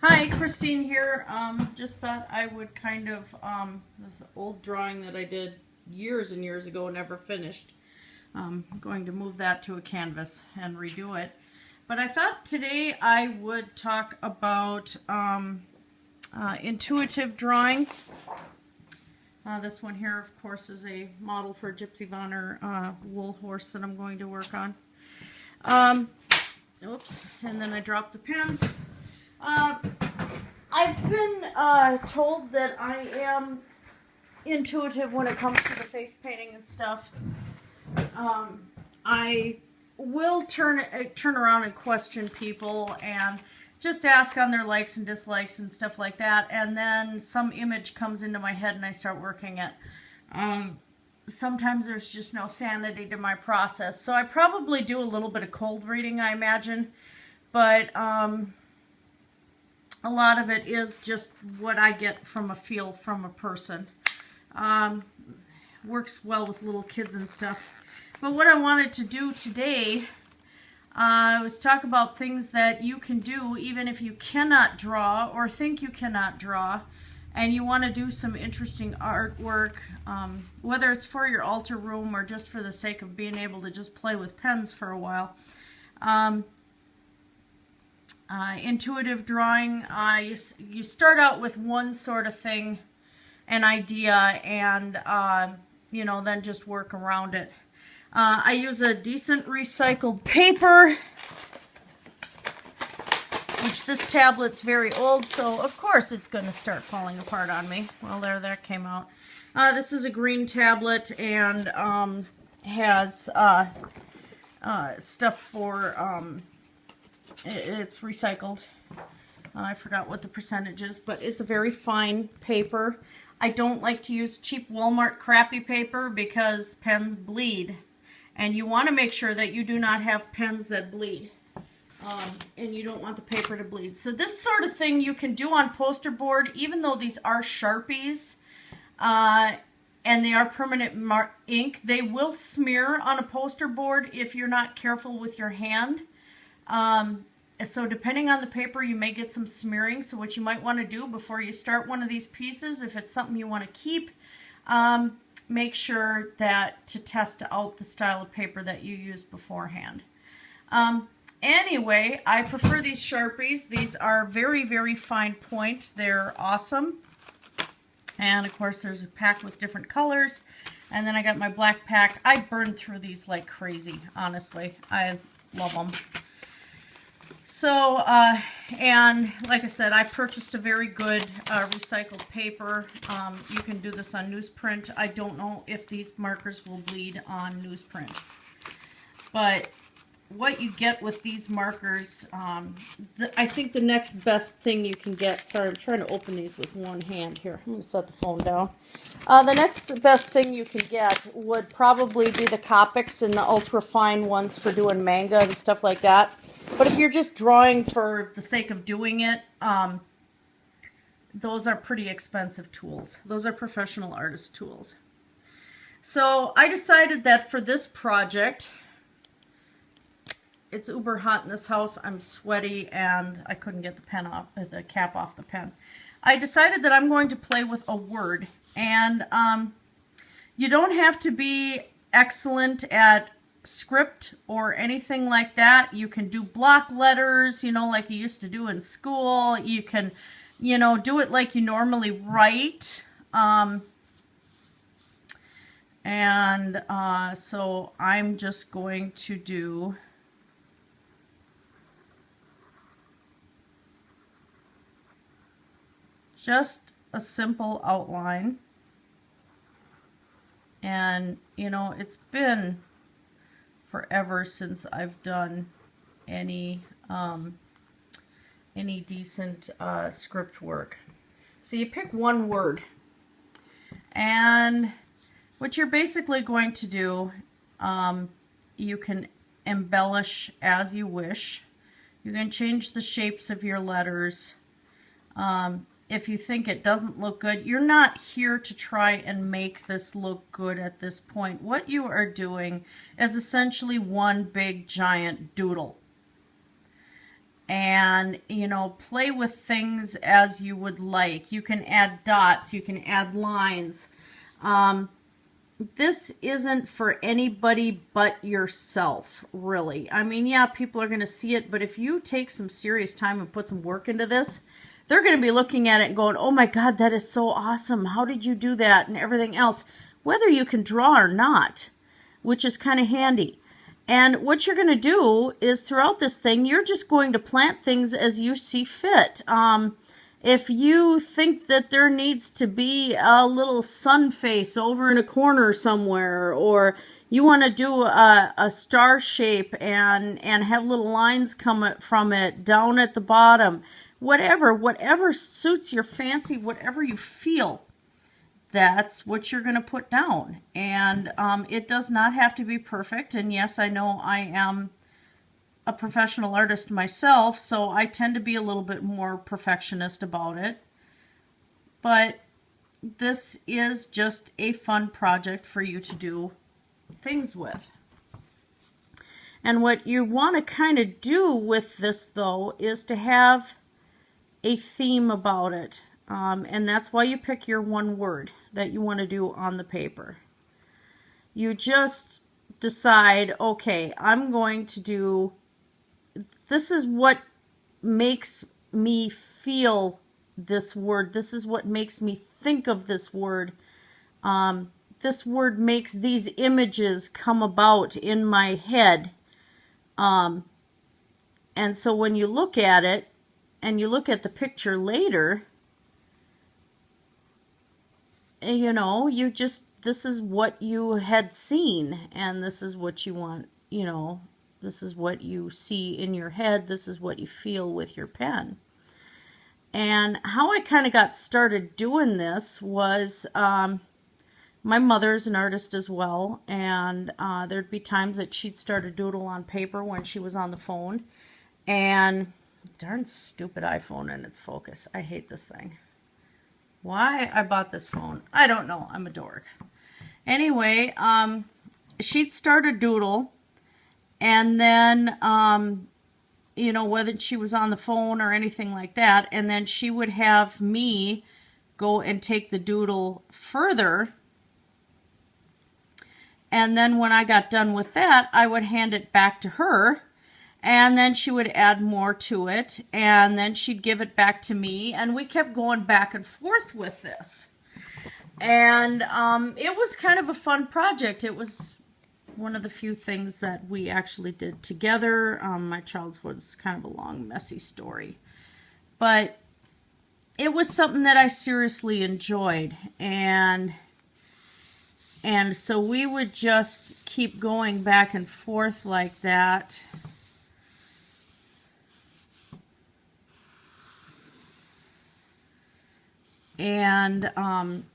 Hi, Christine here. Just thought I would kind of, this old drawing that I did years and years ago, never finished. I'm going to move that to a canvas and redo it. But I thought today I would talk about intuitive drawing. This one here, of course, is a model for a Gypsy Vonner wool horse that I'm going to work on. Oops, and then I dropped the pens. I've been told that I am intuitive when it comes to the face painting and stuff. I will turn around and question people and just ask on their likes and dislikes and stuff like that, and then some image comes into my head and I start working it. Sometimes there's just no sanity to my process, so I probably do a little bit of cold reading, I imagine, but a lot of it is just what I get from a feel from a person. Works well with little kids and stuff. But what I wanted to do today was talk about things that you can do even if you cannot draw or think you cannot draw, and you want to do some interesting artwork, whether it's for your altar room or just for the sake of being able to just play with pens for a while. Intuitive drawing, you start out with one sort of thing, an idea, and you know, then just work around it. I use a decent recycled paper, which this tablet's very old, so of course it's going to start falling apart on me. Well, there, that came out. This is a green tablet and has stuff for it's recycled. I forgot what the percentage is, but it's a very fine paper. I don't like to use cheap Walmart crappy paper because pens bleed, and you want to make sure that you do not have pens that bleed, and you don't want the paper to bleed. So this sort of thing you can do on poster board, even though these are Sharpies and they are permanent ink. They will smear on a poster board if you're not careful with your hand. So depending on the paper, you may get some smearing. So what you might want to do before you start one of these pieces, if it's something you want to keep, make sure that to test out the style of paper that you use beforehand. Anyway, I prefer these Sharpies. These are very, very fine point. They're awesome. And of course there's a pack with different colors. And then I got my black pack. I burned through these like crazy, honestly. I love them. So, and like I said, I purchased a very good recycled paper. You can do this on newsprint. I don't know if these markers will bleed on newsprint. But what you get with these markers, I think the next best thing you can get, sorry, I'm trying to open these with one hand here. I'm going to set the phone down. The next best thing you can get would probably be the Copics and the ultra fine ones for doing manga and stuff like that. But if you're just drawing for the sake of doing it, those are pretty expensive tools. Those are professional artist tools. So I decided that for this project, it's uber hot in this house. I'm sweaty and I couldn't get the pen off, the cap off the pen. I decided that I'm going to play with a word, and you don't have to be excellent at script or anything like that. You can do block letters, you know, like you used to do in school. You can, you know, do it like you normally write. So I'm just going to do just a simple outline. And, you know, it's been forever since I've done any decent script work. So you pick one word, and what you're basically going to do, you can embellish as you wish. You can change the shapes of your letters. If you think it doesn't look good, you're not here to try and make this look good at this point. What you are doing is essentially one big giant doodle. and, you know, play with things as you would like. You can add dots, you can add lines. This isn't for anybody but yourself, really. I mean, yeah, people are going to see it, but if you take some serious time and put some work into this, they're going to be looking at it and going, oh my God, that is so awesome. How did you do that? And everything else, whether you can draw or not, which is kind of handy. And what you're going to do is throughout this thing, you're just going to plant things as you see fit. If you think that there needs to be a little sun face over in a corner somewhere, or you want to do a star shape and have little lines come from it down at the bottom, whatever suits your fancy, whatever you feel, that's what you're going to put down. And it does not have to be perfect. And yes, I know I am a professional artist myself, so I tend to be a little bit more perfectionist about it. But this is just a fun project for you to do things with. And what you want to kind of do with this, though, is to have a theme about it. And that's why you pick your one word that you want to do on the paper. You just decide, okay, I'm going to do, this is what makes me feel this word. This is what makes me think of this word. This word makes these images come about in my head. And so when you look at it, and you look at the picture later, you know, you just, this is what you had seen, and this is what you want, you know, this is what you see in your head, this is what you feel with your pen. And how I kind of got started doing this was, my mother's an artist as well, and there'd be times that she'd start a doodle on paper when she was on the phone, and darn stupid iPhone and its focus. I hate this thing. Why I bought this phone, I don't know. I'm a dork. Anyway, she'd start a doodle, and then, you know, whether she was on the phone or anything like that, and then she would have me go and take the doodle further. And then when I got done with that, I would hand it back to her, and then she would add more to it, and then she'd give it back to me, and we kept going back and forth with this. And it was kind of a fun project. It was one of the few things that we actually did together. My child's was kind of a long, messy story. But it was something that I seriously enjoyed, and so we would just keep going back and forth like that. And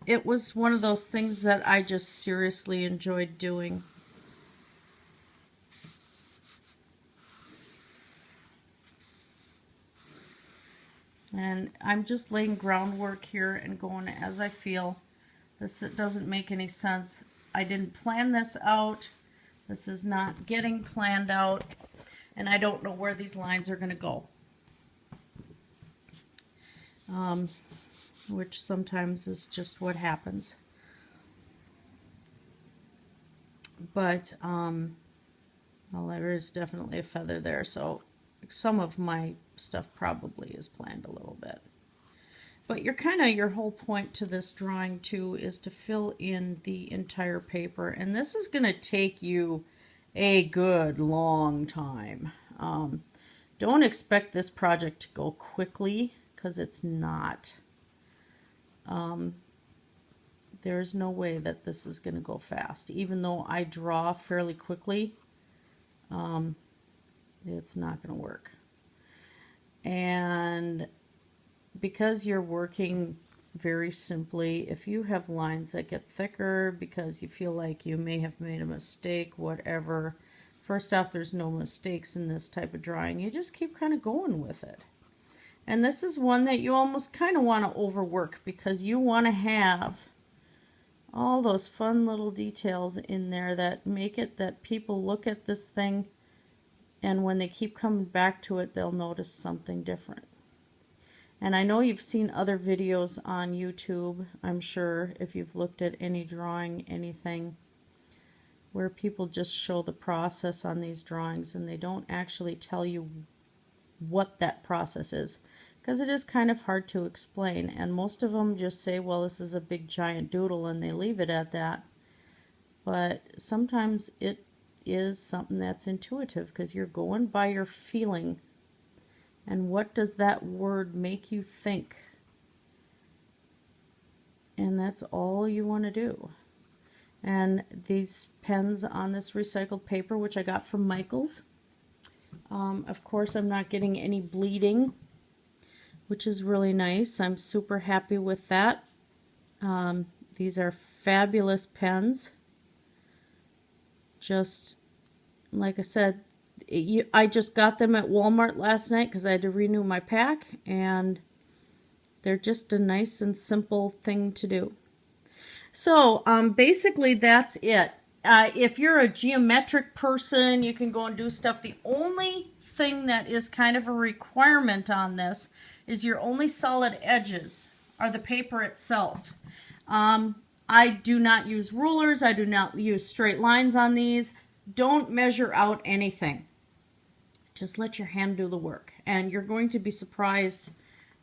it was one of those things that I just seriously enjoyed doing. And I'm just laying groundwork here and going as I feel. This doesn't make any sense. I didn't plan this out. This is not getting planned out. And I don't know where these lines are going to go. Which sometimes is just what happens. But, well, there is definitely a feather there, so some of my stuff probably is planned a little bit. But your whole point to this drawing too is to fill in the entire paper, and this is going to take you a good long time. Don't expect this project to go quickly, because it's not. There's no way that this is going to go fast. Even though I draw fairly quickly, it's not going to work. And because you're working very simply, if you have lines that get thicker because you feel like you may have made a mistake, whatever, first off, there's no mistakes in this type of drawing. You just keep kind of going with it. And this is one that you almost kind of want to overwork, because you want to have all those fun little details in there that make it that people look at this thing And when they keep coming back to it, they'll notice something different. And I know you've seen other videos on YouTube, I'm sure, if you've looked at any drawing, anything, where people just show the process on these drawings and they don't actually tell you what that process is, because it is kind of hard to explain. And most of them just say, well, this is a big giant doodle, and they leave it at that. But sometimes it is something that's intuitive, because you're going by your feeling. And what does that word make you think? And that's all you want to do. And these pens on this recycled paper, which I got from Michael's, of course I'm not getting any bleeding, which is really nice. I'm super happy with that. These are fabulous pens. Just like I said, I just got them at Walmart last night because I had to renew my pack, and they're just a nice and simple thing to do. So basically that's it. If you're a geometric person, you can go and do stuff. The only thing that is kind of a requirement on this is your only solid edges are the paper itself. I do not use rulers. I do not use straight lines on these. Don't measure out anything. Just let your hand do the work, and you're going to be surprised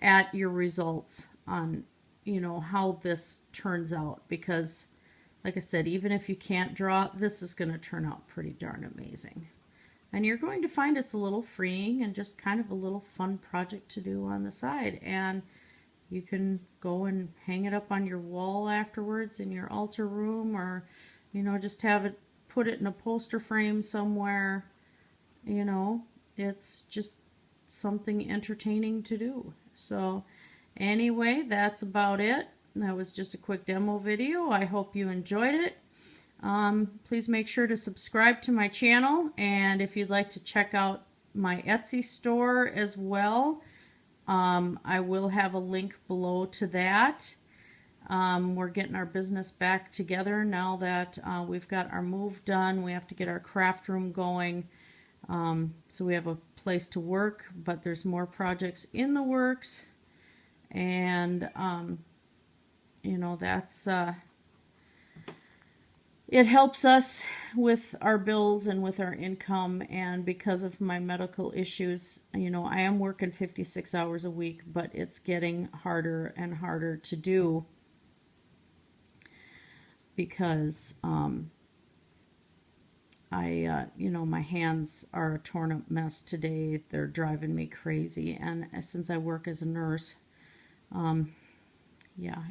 at your results on, you know, how this turns out, because like I said, even if you can't draw, this is going to turn out pretty darn amazing. And you're going to find it's a little freeing and just kind of a little fun project to do on the side. And you can go and hang it up on your wall afterwards in your altar room, or, you know, just have it, put it in a poster frame somewhere. You know, it's just something entertaining to do. So anyway, that's about it. That was just a quick demo video. I hope you enjoyed it. Please make sure to subscribe to my channel, and if you'd like to check out my Etsy store as well, I will have a link below to that. We're getting our business back together now that we've got our move done. We have to get our craft room going, so we have a place to work, but there's more projects in the works, and you know, that's it helps us with our bills and with our income. And because of my medical issues, you know, I am working 56 hours a week, but it's getting harder and harder to do because you know, my hands are a torn up mess today. They're driving me crazy, and since I work as a nurse, yeah,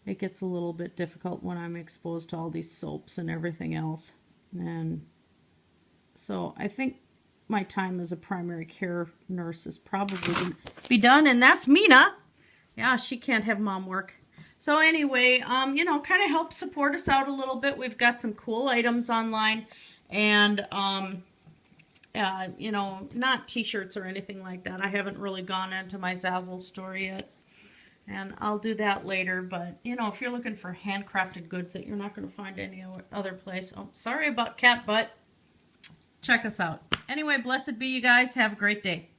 it gets a little bit difficult when I'm exposed to all these soaps and everything else. And so I think my time as a primary care nurse is probably going to be done. And that's Mina. Yeah, she can't have mom work. So anyway, you know, kind of help support us out a little bit. We've got some cool items online, and you know, not t-shirts or anything like that. I haven't really gone into my Zazzle store yet, and I'll do that later. But, you know, if you're looking for handcrafted goods that you're not going to find any other place, oh, sorry about cat butt, check us out. Anyway, blessed be you guys. Have a great day.